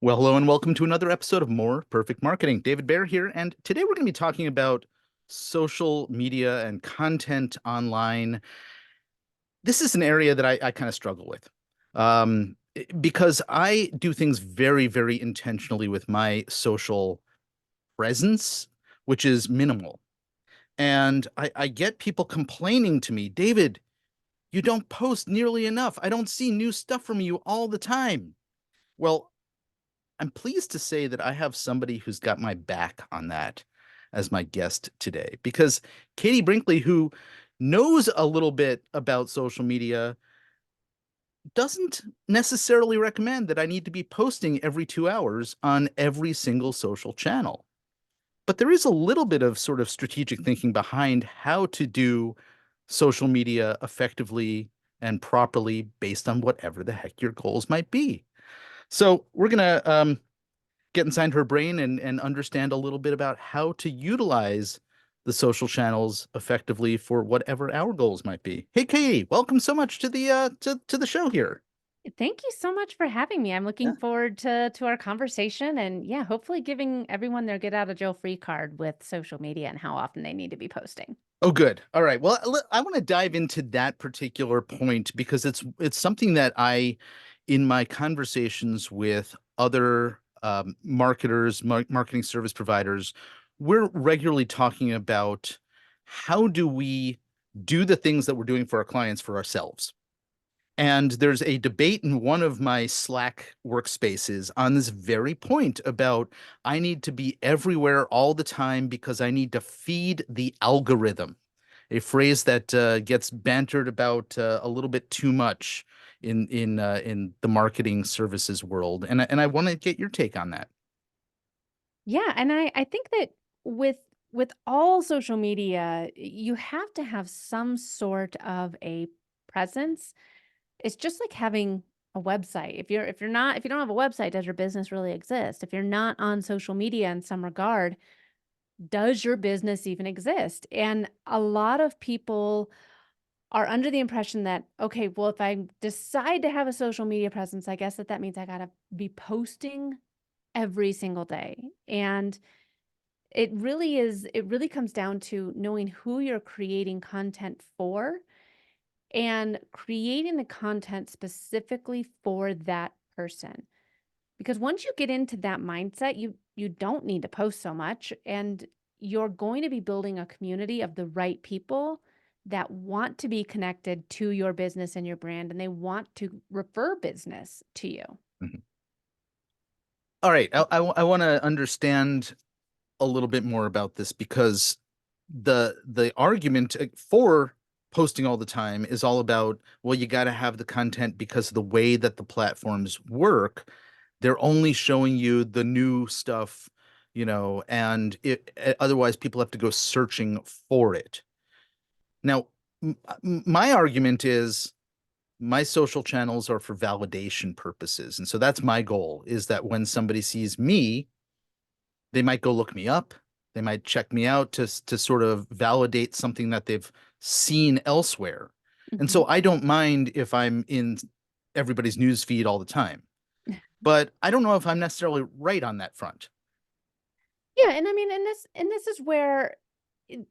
Well, hello and welcome to another episode of More Perfect Marketing. David Baer here, and today we're going to be talking about social media and content online. This is an area that I kind of struggle with because I do things very, very intentionally with my social presence, which is minimal. And I get people complaining to me, David, you don't post nearly enough. I don't see new stuff from you all the time. Well, I'm pleased to say that I have somebody who's got my back on that as my guest today because Katie Brinkley, who knows a little bit about social media, doesn't necessarily recommend that I need to be posting every 2 hours on every single social channel. But there is a little bit of sort of strategic thinking behind how to do social media effectively and properly based on whatever the heck your goals might be. So we're gonna get inside her brain and understand a little bit about how to utilize the social channels effectively for whatever our goals might be. Hey, Katie, welcome so much to the show here. Thank you so much for having me. I'm Yeah. looking forward to our conversation and yeah, hopefully giving everyone their get out of jail free card with social media and how often they need to be posting. Oh, good. All right. Well, I want to dive into that particular point because it's something that in my conversations with other marketers, marketing service providers, we're regularly talking about how do we do the things that we're doing for our clients for ourselves. And there's a debate in one of my Slack workspaces on this very point about I need to be everywhere all the time because I need to feed the algorithm, a phrase that gets bantered about a little bit too much in the marketing services world. And I want to get your take on that. Yeah, and I think that with with all social media, you have to have some sort of a presence. It's just like having a website. If you don't have a website, does your business really exist? If you're not on social media in some regard, does your business even exist? And a lot of people are under the impression that, okay, well, if I decide to have a social media presence, I guess that means I got to be posting every single day. And it really comes down to knowing who you're creating content for and creating the content specifically for that person. Because once you get into that mindset, you don't need to post so much and you're going to be building a community of the right people that want to be connected to your business and your brand and they want to refer business to you. Mhm. All right, I want to understand a little bit more about this because the argument for posting all the time is all about, well, you got to have the content because of the way that the platforms work. They're only showing you the new stuff, and otherwise people have to go searching for it. Now, my argument is my social channels are for validation purposes. And so that's my goal, is that when somebody sees me, they might go look me up. They might check me out to sort of validate something that they've seen elsewhere. And Mhm. so I don't mind if I'm in everybody's news feed all the time, but I don't know if I'm necessarily right on that front. Yeah, and I mean, and this is where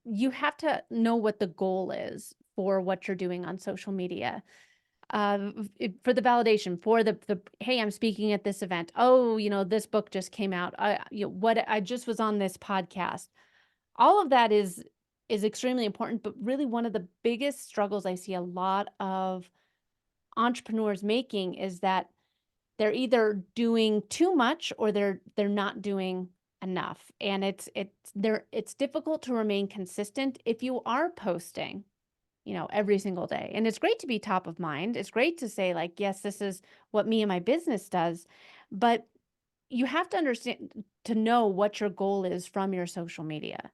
you have to know what the goal is for what you're doing on social media. For the validation, for the hey, I'm speaking at this event. Oh, this book just came out. What I just was on this podcast. All of that is extremely important, but really one of the biggest struggles I see a lot of entrepreneurs making is that they're either doing too much or they're not doing enough. And it's difficult to remain consistent if you are posting, every single day. And it's great to be top of mind. It's great to say like, yes, this is what me and my business does, but you have to understand to know what your goal is from your social media.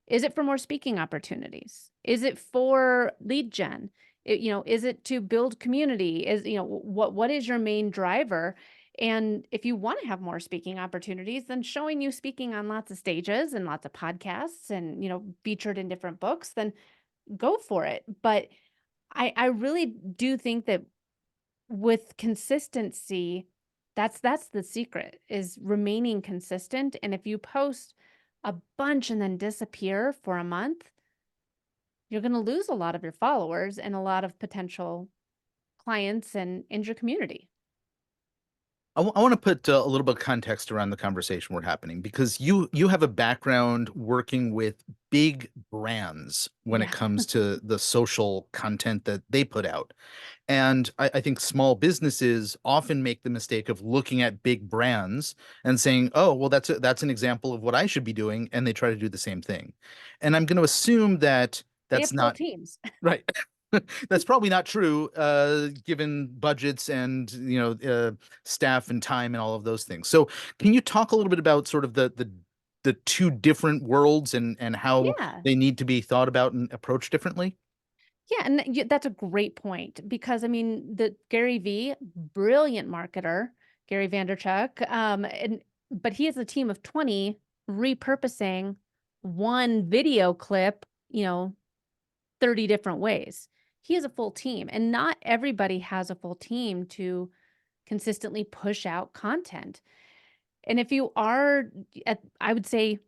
Is it for more speaking opportunities? Is it for lead gen? Is it to build community? What is your main driver? And if you want to have more speaking opportunities, then showing you speaking on lots of stages and lots of podcasts and, featured in different books, then go for it. But I really do think that with consistency, That's the secret, is remaining consistent, and if you post a bunch and then disappear for a month, you're gonna lose a lot of your followers and a lot of potential clients and in your community. I want to put a little bit of context around the conversation we're happening because you have a background working with big brands when it Yeah. comes to the social content that they put out. And I think small businesses often make the mistake of looking at big brands and saying, "Oh, well, that's an example of what I should be doing," and they try to do the same thing. And I'm going to assume that They that's have full not teams. right. That's probably not true, given budgets and staff and time and all of those things. So, can you talk a little bit about sort of the two different worlds and how Yeah. they need to be thought about and approached differently? Yeah, and that's a great point because I mean, the Gary V, brilliant marketer, Gary Vanderchuck, and but he has a team of 20 repurposing one video clip, 30 different ways. He has a full team, and not everybody has a full team to consistently push out content. And if you are at, I would say,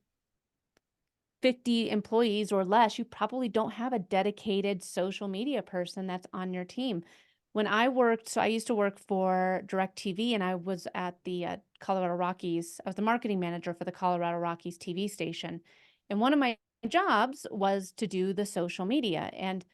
50 employees or less, you probably don't have a dedicated social media person that's on your team. When I worked, so I used to work for DirecTV and I was at the Colorado Rockies. I was the marketing manager for the Colorado Rockies TV station. And one of my jobs was to do the social media. And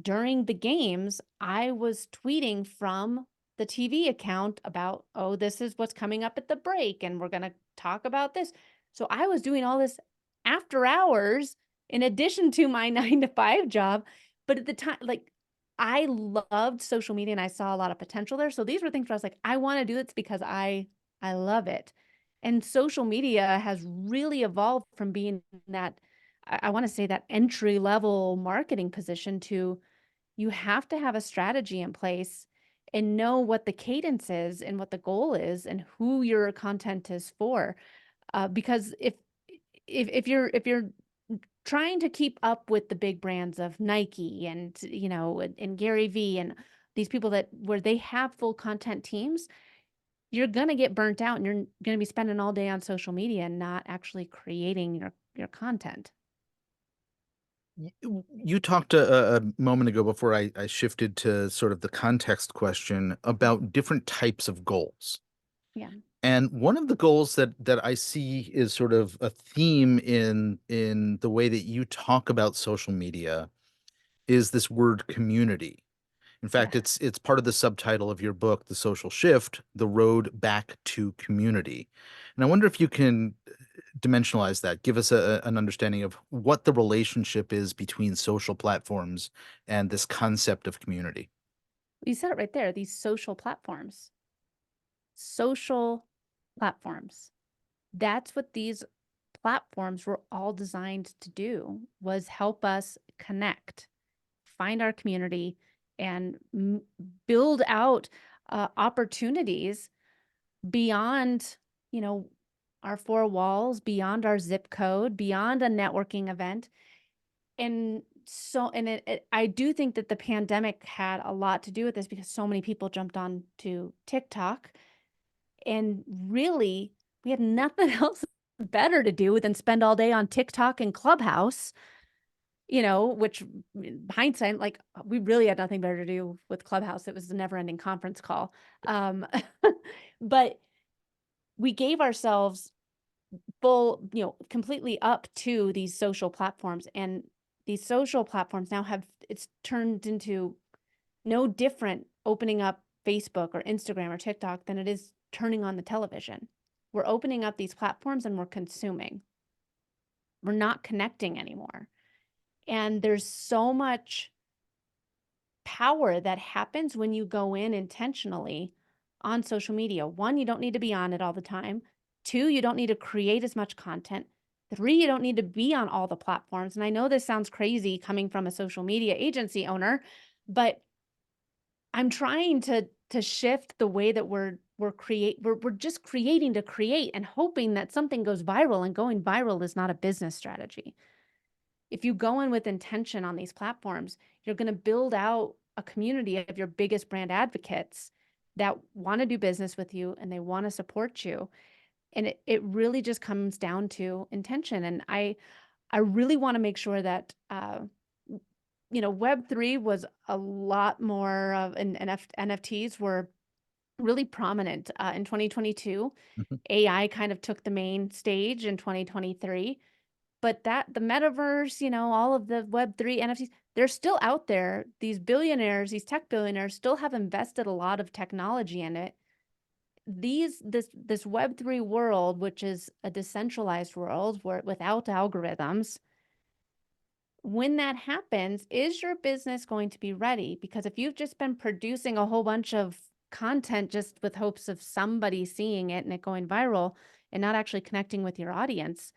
during the games, I was tweeting from the TV account about, oh, this is what's coming up at the break, and we're going to talk about this. So I was doing all this after hours in addition to my 9 to 5 job. But at the time, like, I loved social media and I saw a lot of potential there. So these were things where I was like, I want to do this because I love it. And social media has really evolved from being that, I want to say, that entry level marketing position to, you have to have a strategy in place and know what the cadence is and what the goal is and who your content is for. Because if you're trying to keep up with the big brands of Nike and and Gary V and these people that where they have full content teams, you're gonna get burnt out and you're gonna be spending all day on social media and not actually creating your content. You talked a moment ago before I shifted to sort of the context question about different types of goals. Yeah. And one of the goals that I see is sort of a theme in the way that you talk about social media is this word community. In Yeah. fact, it's part of the subtitle of your book, The Social Shift: The Road Back to Community. And I wonder if you can dimensionalize that, give us an understanding of what the relationship is between social platforms and this concept of community. You said it right there, these social platforms. Social platforms. That's what these platforms were all designed to do, was help us connect, find our community, and build out opportunities beyond, you know, our four walls, beyond our zip code, beyond a networking event. And so, and I do think that the pandemic had a lot to do with this because so many people jumped on to TikTok, and really we had nothing else better to do than spend all day on TikTok and Clubhouse, which in hindsight, like, we really had nothing better to do with Clubhouse. It was a never ending conference call. Um, but we gave ourselves full, completely up to these social platforms. And these social platforms now have, it's turned into no different opening up Facebook or Instagram or TikTok than it is turning on the television. We're opening up these platforms and we're consuming. We're not connecting anymore. And there's so much power that happens when you go in intentionally on social media. One, you don't need to be on it all the time. Two, you don't need to create as much content. Three, you don't need to be on all the platforms. And I know this sounds crazy coming from a social media agency owner, but I'm trying to shift the way that we're just creating to create and hoping that something goes viral, and going viral is not a business strategy. If you go in with intention on these platforms, you're going to build out a community of your biggest brand advocates, that want to do business with you and they want to support you. And it really just comes down to intention. And I really want to make sure that, Web3 was a lot more of, and NFTs were really prominent in 2022. Mhm. AI kind of took the main stage in 2023, but that the metaverse, all of the Web3 NFTs, they're still out there. These billionaires, these tech billionaires still have invested a lot of technology in it. This Web3 world, which is a decentralized world where without algorithms, when that happens, is your business going to be ready? Because if you've just been producing a whole bunch of content just with hopes of somebody seeing it and it going viral and not actually connecting with your audience,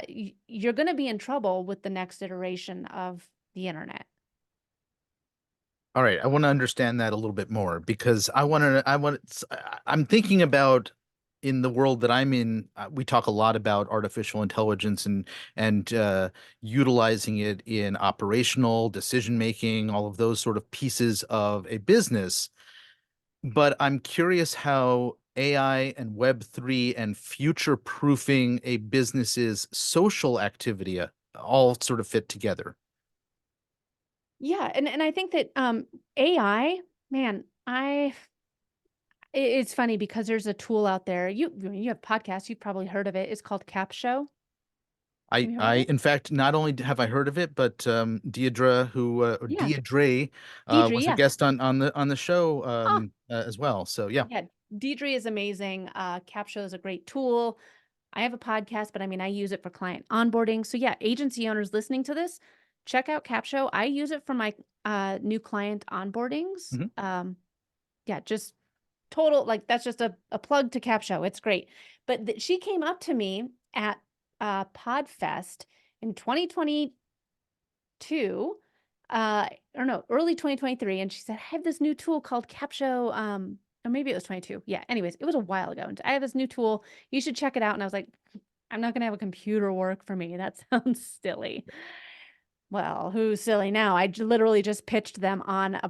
you're going to be in trouble with the next iteration of the internet. All right, I want to understand that a little bit more because I'm thinking about in the world that I'm in, we talk a lot about artificial intelligence and utilizing it in operational decision making, all of those sort of pieces of a business. But I'm curious how AI and Web3 and future proofing a business's social activity all sort of fit together. Yeah, and I think that AI, man, it's funny because there's a tool out there. You have podcasts, you've probably heard of it. It's called Capshow. Have you heard of it? In fact, not only have I heard of it, but Deidre, or Yeah, Deidre, Deidre, was a yeah. guest on the show Oh, as well. So yeah. yeah. Deidre is amazing. Capshow is a great tool. I have a podcast, but I mean, I use it for client onboarding. So yeah, agency owners listening to this, check out Capshow. I use it for my new client onboardings. Mhm. Yeah, just total, like that's just a plug to Capshow. It's great. But she came up to me at Podfest in 2022, or no, early 2023, and she said, I have this new tool called Capshow. Or maybe it was 22. Yeah, anyways, it was a while ago. And I have this new tool. You should check it out. And I was like, I'm not gonna have a computer work for me. That sounds silly. Well, who's silly now? Literally just pitched them on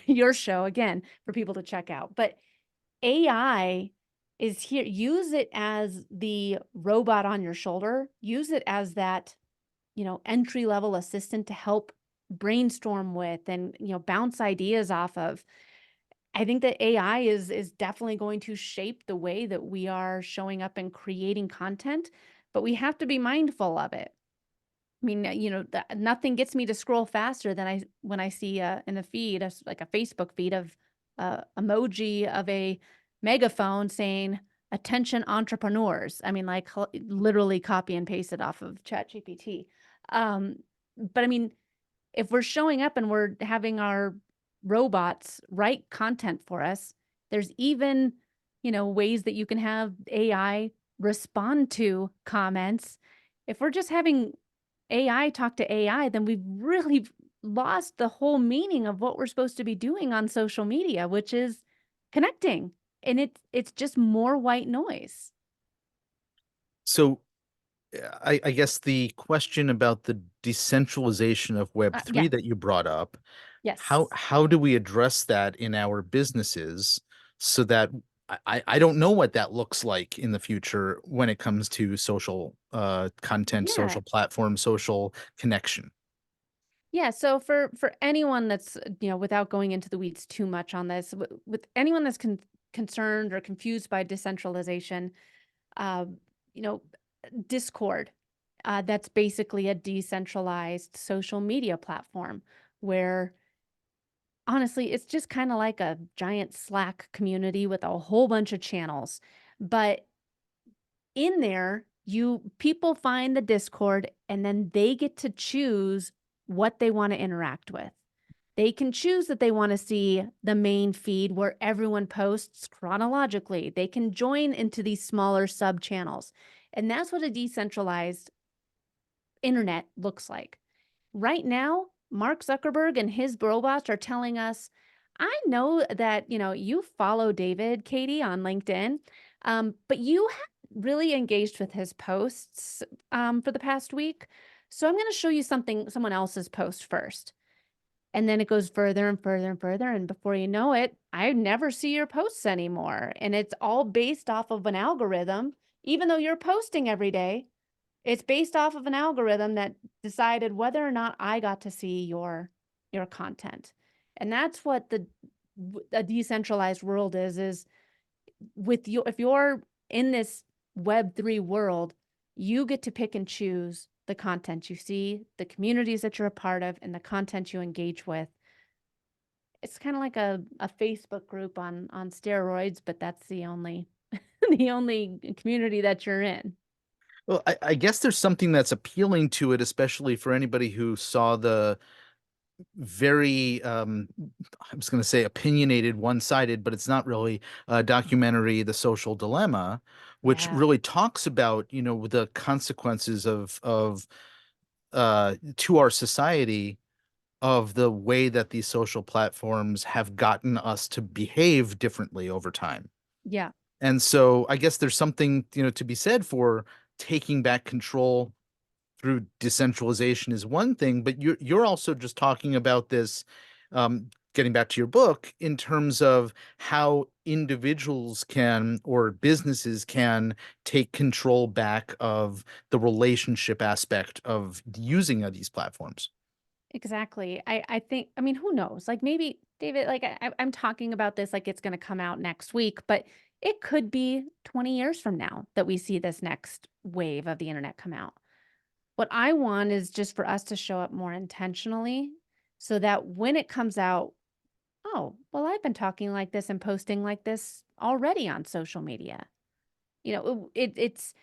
your show again for people to check out. But AI is here. Use it as the robot on your shoulder. Use it as that, entry level assistant to help brainstorm with and, bounce ideas off of. I think that AI is definitely going to shape the way that we are showing up and creating content, but we have to be mindful of it. I mean, nothing gets me to scroll faster than when I see in a feed, like a Facebook feed of emoji of a megaphone saying "Attention entrepreneurs." I mean, like literally copy and paste it off of ChatGPT. Um, but I mean, if we're showing up and we're having our robots write content for us, there's even, ways that you can have AI respond to comments. If we're just having AI talk to AI, then we've really lost the whole meaning of what we're supposed to be doing on social media, which is connecting. And it's just more white noise. So I guess the question about the decentralization of Yeah. Web3 that you brought up, Yes. how do we address that in our businesses so that I don't know what that looks like in the future when it comes to social content, Yeah. social platform, social connection. Yeah, so for anyone that's, without going into the weeds too much on this, with anyone that's concerned or confused by decentralization, uh, you know, Discord, that's basically a decentralized social media platform where honestly, it's just kind of like a giant Slack community with a whole bunch of channels. But in there, you people find the Discord and then they get to choose what they want to interact with. They can choose that they want to see the main feed where everyone posts chronologically. They can join into these smaller sub channels. And that's what a decentralized internet looks like. Right now, Mark Zuckerberg and his robots are telling us, I know that, you follow David, Katie, on LinkedIn, but you haven't really engaged with his posts for the past week. So I'm going to show you someone else's post first. And then it goes further and further and further. And before you know it, I never see your posts anymore. And it's all based off of an algorithm. Even though you're posting every day, it's based off of an algorithm that decided whether or not I got to see your content. And that's what a decentralized world is with you. If you're in this Web3 world, you get to pick and choose the content you see, the communities that you're a part of, and the content you engage with. It's kind of like a Facebook group on steroids, but that's the only the only community that you're in. Well, I guess there's something that's appealing to it, especially for anybody who saw the very I was going to say opinionated, one-sided, but it's not really documentary, The Social Dilemma, which Yeah. really talks about, the consequences of to our society of the way that these social platforms have gotten us to behave differently over time. Yeah. And so I guess there's something, to be said for taking back control through decentralization is one thing, but you're also just talking about this, getting back to your book, in terms of how individuals can or businesses can take control back of the relationship aspect of using these platforms. Exactly. I think, I mean, who knows? Like maybe David, like I'm talking about this like it's going to come out next week, but it could be 20 years from now that we see this next wave of the internet come out. What I want is just for us to show up more intentionally so that when it comes out, oh, well, I've been talking like this and posting like this already on social media. It's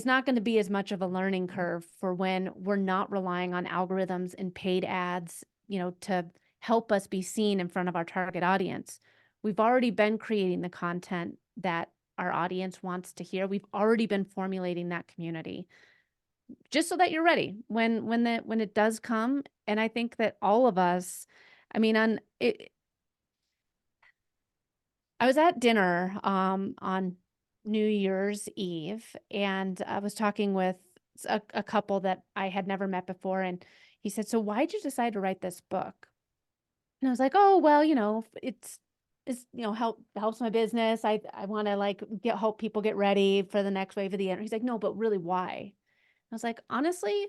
not going to be as much of a learning curve for when we're not relying on algorithms and paid ads, to help us be seen in front of our target audience. We've already been creating the content that our audience wants to hear. We've already been formulating that community just so that you're ready when it does come. And I think that all of us, I mean, on it, I was at dinner on New Year's Eve, and I was talking with a couple that I had never met before, and he said, "So why'd you decide to write this book?" And I was like, "Oh, well, it's helps my business. I want to like help people get ready for the next wave of the internet." He's like, "No, but really, why?" I was like, "Honestly,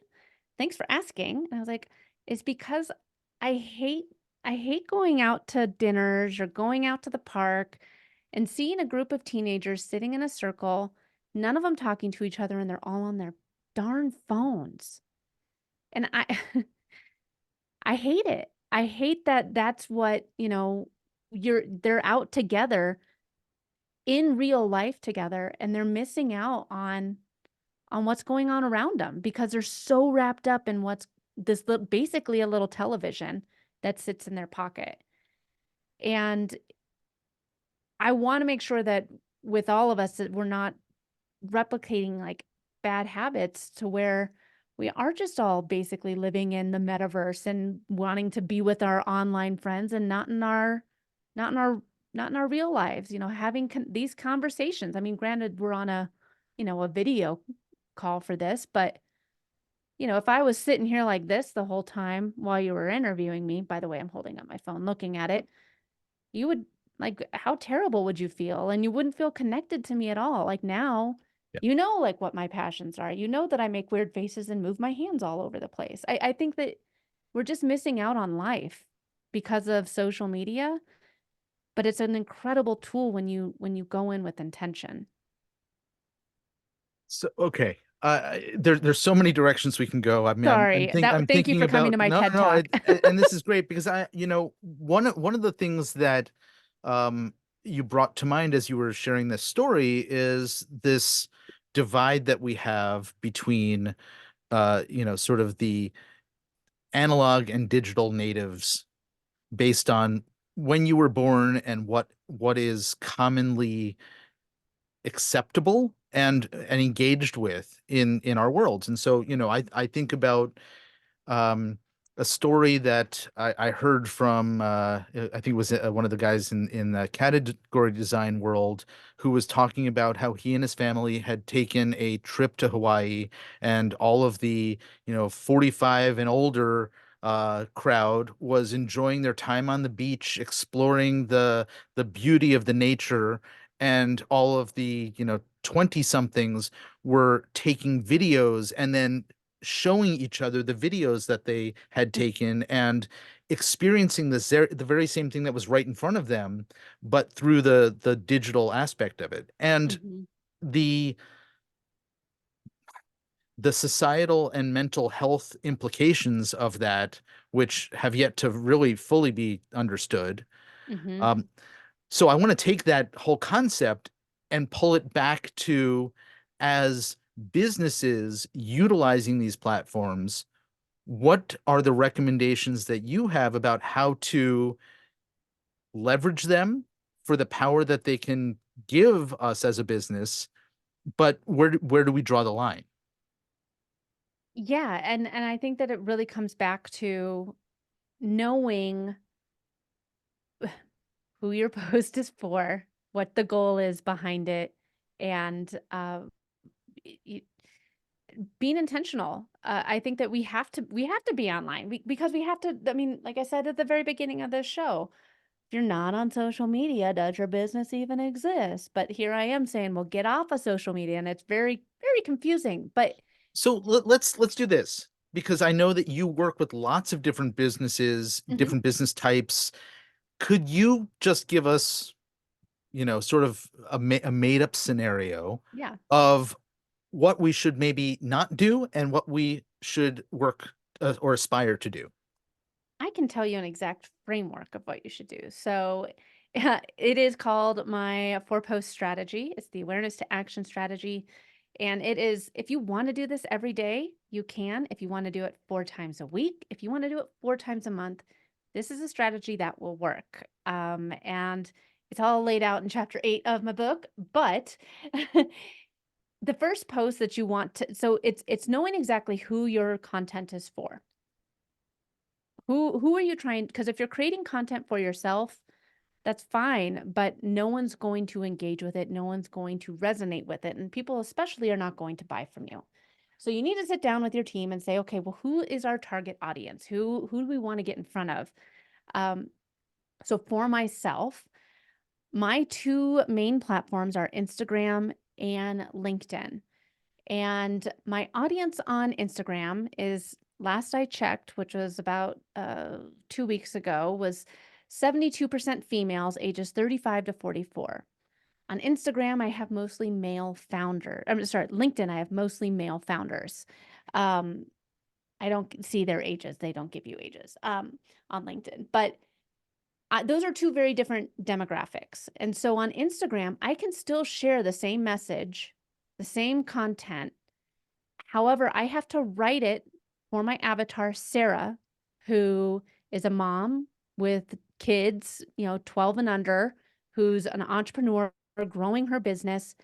thanks for asking." And I was like, "It's because I hate I hate going out to dinners or going out to the park and seeing a group of teenagers sitting in a circle, none of them talking to each other and they're all on their darn phones." And I I hate it. I hate that that's what, they're out together in real life together and they're missing out on what's going on around them because they're so wrapped up in what's basically a little television that sits in their pocket. And I want to make sure that with all of us that we're not replicating like bad habits to where we are just all basically living in the metaverse and wanting to be with our online friends and not in our not in our real lives, having these conversations. I mean, granted, we're on a video call for this, but if I was sitting here like this the whole time while you were interviewing me, by the way, I'm holding up my phone looking at it, you would like, how terrible would you feel? And you wouldn't feel connected to me at all. Like now, like what my passions are. You know that I make weird faces and move my hands all over the place. I think that we're just missing out on life because of social media, but it's an incredible tool when you go in with intention. So, okay. There's so many directions we can go. I mean, Sorry. I'm Thank you thinking for coming to about, my no, no, TED no, Talk. and this is great because one of the things that um you brought to mind as you were sharing this story is this divide that we have between sort of the analog and digital natives based on when you were born and what is commonly acceptable and engaged with in our worlds. And so, I think about a story that I heard from I think it was one of the guys in the category design world who was talking about how he and his family had taken a trip to Hawaii and all of the 45 and older crowd was enjoying their time on the beach, exploring the beauty of the nature, and all of the 20 somethings were taking videos and then showing each other the videos that they had taken and experiencing the very same thing that was right in front of them, but through the digital aspect of it. And Mhm. the the societal and mental health implications of that, which have yet to really fully be understood. Mhm. Um, so I want to take that whole concept and pull it back to, as businesses utilizing these platforms, what are the recommendations that you have about how to leverage them for the power that they can give us as a business, but where do we draw the line? Yeah, and I think that it really comes back to knowing who your post is for, what the goal is behind it, and y- y- being intentional. I think that we have to be online because we have to. I mean, like I said at the very beginning of this show, if you're not on social media, does your business even exist? But here I am saying, well, get off of social media, and it's very very confusing. But So let's do this, because I know that you work with lots of different businesses, mhm, different business types. Could you just give us, sort of a made up scenario yeah. of what we should maybe not do and what we should work or aspire to do? I can tell you an exact framework of what you should do. So, it is called my four post strategy. It's the awareness to action strategy. And it is, if you want to do this every day, you can. If you want to do it 4 times a week, if you want to do it 4 times a month, this is a strategy that will work. And it's all laid out in chapter 8 of my book. But the first post that you want to, so it's knowing exactly who your content is for. Who are you trying, because if you're creating content for yourself, that's fine, but no one's going to engage with it, no one's going to resonate with it, and people especially are not going to buy from you. So you need to sit down with your team and say, "Okay, well, who is our target audience? Who do we wanna get in front of?" Um, so for myself, my 2 main platforms are Instagram and LinkedIn. And my audience on Instagram is, last I checked, which was about 2 weeks ago, was 72% females ages 35 to 44. On Instagram, I have mostly male founder. I'm sorry, LinkedIn, I have mostly male founders. Um, I don't see their ages. They don't give you ages on LinkedIn. But those are 2 very different demographics. And so on Instagram, I can still share the same message, the same content. However, I have to write it for my avatar, Sarah, who is a mom with kids, 12 and under, who's an entrepreneur growing her business.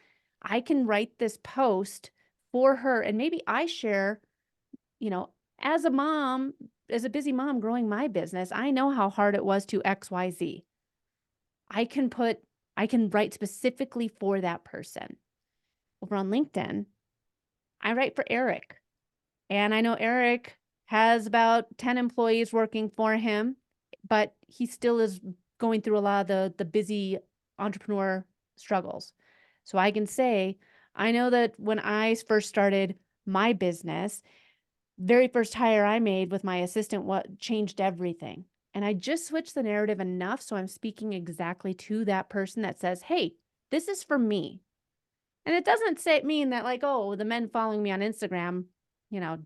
I can write this post for her, and maybe I share, you know, as a mom, as a busy mom growing my business, I know how hard it was to XYZ. I can put I can write specifically for that person. Over on LinkedIn, I write for Eric. And I know Eric has about 10 employees working for him, but he still is going through a lot of the busy entrepreneur struggles. So I can say, I know that when I first started my business, very first hire I made with my assistant, what changed everything. And I just switched the narrative enough so I'm speaking exactly to that person that says, "Hey, this is for me." And it doesn't say mean that, like, oh, the men following me on Instagram,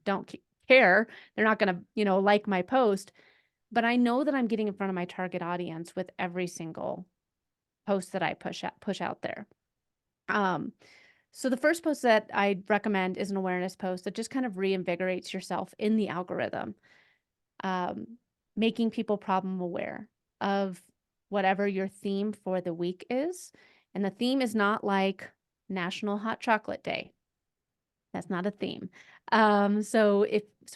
don't care. They're not gonna, like my post. But I know that I'm getting in front of my target audience with every single post that I push out there. Um, so the first post that I recommend is an awareness post that just kind of reinvigorates yourself in the algorithm, um, making people problem aware of whatever your theme for the week is. And the theme is not like National Hot Chocolate Day. That's not a theme. So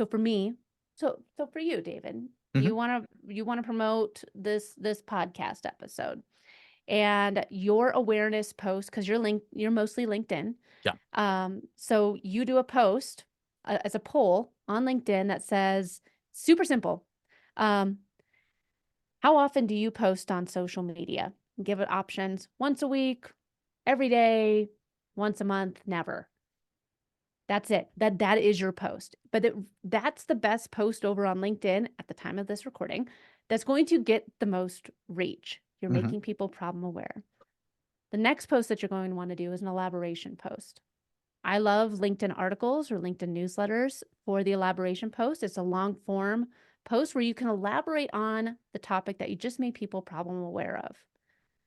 for me, so for you, David, Mhm. you wanna promote this podcast episode, and your awareness post, because you're mostly LinkedIn. Yeah. So you do a post as a poll on LinkedIn that says, Super simple. Um, how often do you post on social media? Give it options: once a week, every day, once a month, never. That's it. That is your post. But that's the best post over on LinkedIn at the time of this recording that's going to get the most reach. You're Mhm. making people problem aware. The next post that you're going to want to do is an elaboration post. I love LinkedIn articles or LinkedIn newsletters for the elaboration post. It's a long form post where you can elaborate on the topic that you just made people problem aware of.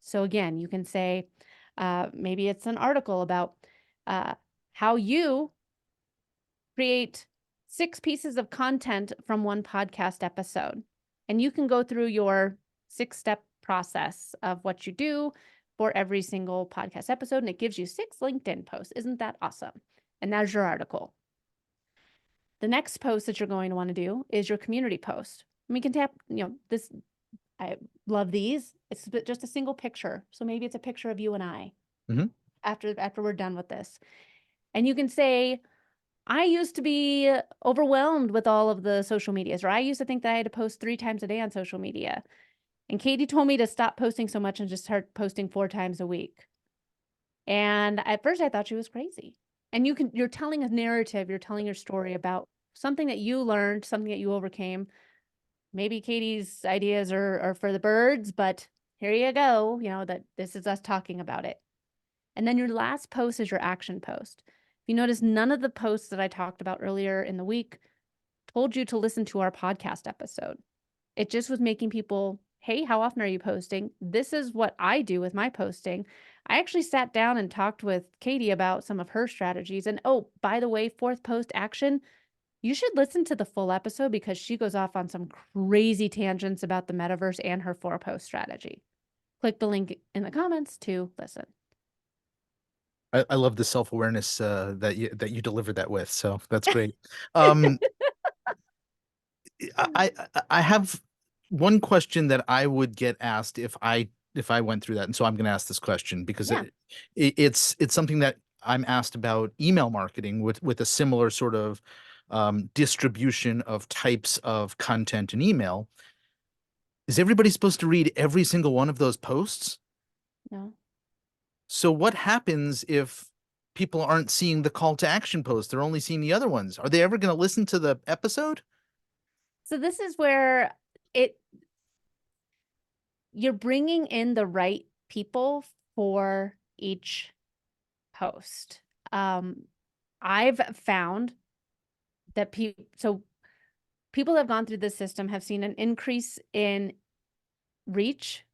So again, you can say, maybe it's an article about how you create 6 pieces of content from one podcast episode. And you can go through your 6-step process of what you do for every single podcast episode, and it gives you 6 LinkedIn posts. Isn't that awesome? And that's your article. The next post that you're going to want to do is your community post. And we can tap, this, I love these. It's just a single picture. So maybe it's a picture of you and I Mhm. after we're done with this. And you can say, I used to be overwhelmed with all of the social medias, or I used to think that I had to post 3 times a day on social media. And Katie told me to stop posting so much and just start posting 4 times a week. And at first I thought she was crazy. And you're telling a narrative, you're telling your story about something that you learned, something that you overcame. Maybe Katie's ideas are for the birds, but here you go, that this is us talking about it. And then your last post is your action post. If you notice, none of the posts that I talked about earlier in the week told you to listen to our podcast episode. It just was making people, hey, how often are you posting? This is what I do with my posting. I actually sat down and talked with Katie about some of her strategies. And oh, by the way, 4th post action, you should listen to the full episode because she goes off on some crazy tangents about the metaverse and her 4-post strategy. Click the link in the comments to listen. I love the self-awareness that you delivered that with. So that's great. Um, I have one question that I would get asked if I went through that, and so I'm going to ask this question because Yeah. it's something that I'm asked about email marketing with a similar sort of distribution of types of content in email. Is everybody supposed to read every single one of those posts? No. So what happens if people aren't seeing the call to action post? They're only seeing the other ones. Are they ever going to listen to the episode? So this is where it you're bringing in the right people for each post. I've found that people that have gone through this system have seen an increase in reach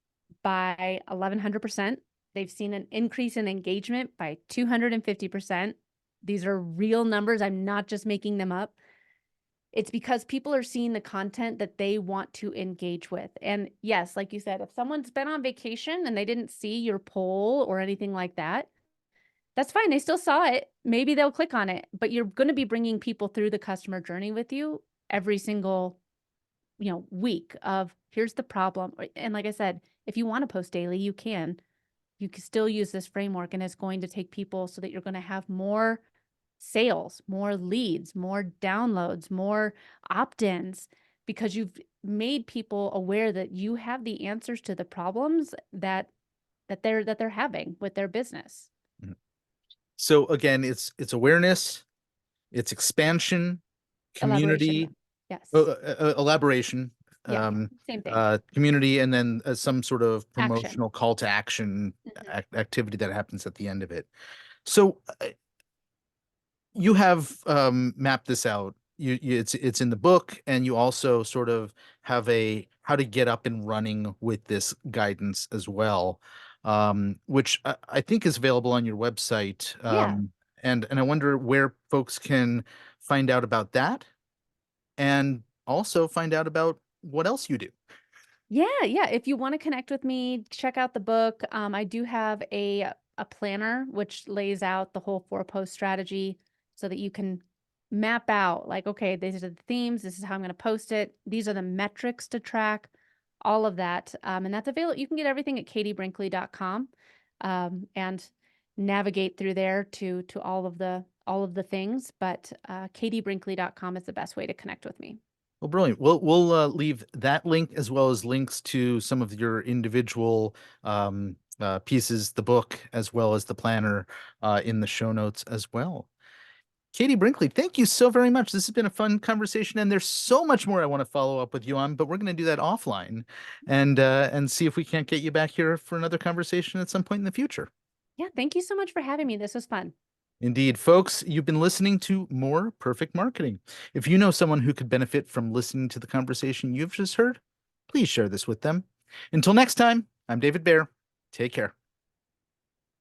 by 1100%. They've seen an increase in engagement by 250%. These are real numbers. I'm not just making them up. It's because people are seeing the content that they want to engage with. And yes, like you said, if someone's been on vacation and they didn't see your poll or anything like that, that's fine. They still saw it. Maybe they'll click on it, but you're going to be bringing people through the customer journey with you every single, week of here's the problem. And like I said, if you want to post daily, you can. You can still use this framework and it's going to take people so that you're going to have more sales, more leads, more downloads, more opt-ins because you've made people aware that you have the answers to the problems that they're having with their business. Mhm. So again, it's awareness, it's expansion, Elaboration. community, Yes. elaboration, Yeah. um, Same thing. community, and then some sort of Action. promotional call to action Mhm. activity that happens at the end of it. So you have mapped this out. It's in the book, and you also sort of have a how to get up and running with this guidance as well, which I think is available on your website. Yeah. And I wonder where folks can find out about that, and also find out about what else you do. Yeah, yeah. If you want to connect with me, check out the book. I do have a planner which lays out the whole 4-post strategy so that you can map out like, okay, these are the themes. This is how I'm going to post it. These are the metrics to track, all of that. And that's available. You can get everything at katiebrinkley.com, and navigate through there to all of the things. But katiebrinkley.com is the best way to connect with me. Well, brilliant. We'll leave that link as well as links to some of your individual pieces, the book as well as the planner in the show notes as well. Katie Brinkley, thank you so very much. This has been a fun conversation, and there's so much more I want to follow up with you on, but we're going to do that offline and see if we can't get you back here for another conversation at some point in the future. Yeah, thank you so much for having me. This was fun. Indeed, folks, you've been listening to More Perfect Marketing. If you know someone who could benefit from listening to the conversation you've just heard, please share this with them. Until next time, I'm David Baer. Take care.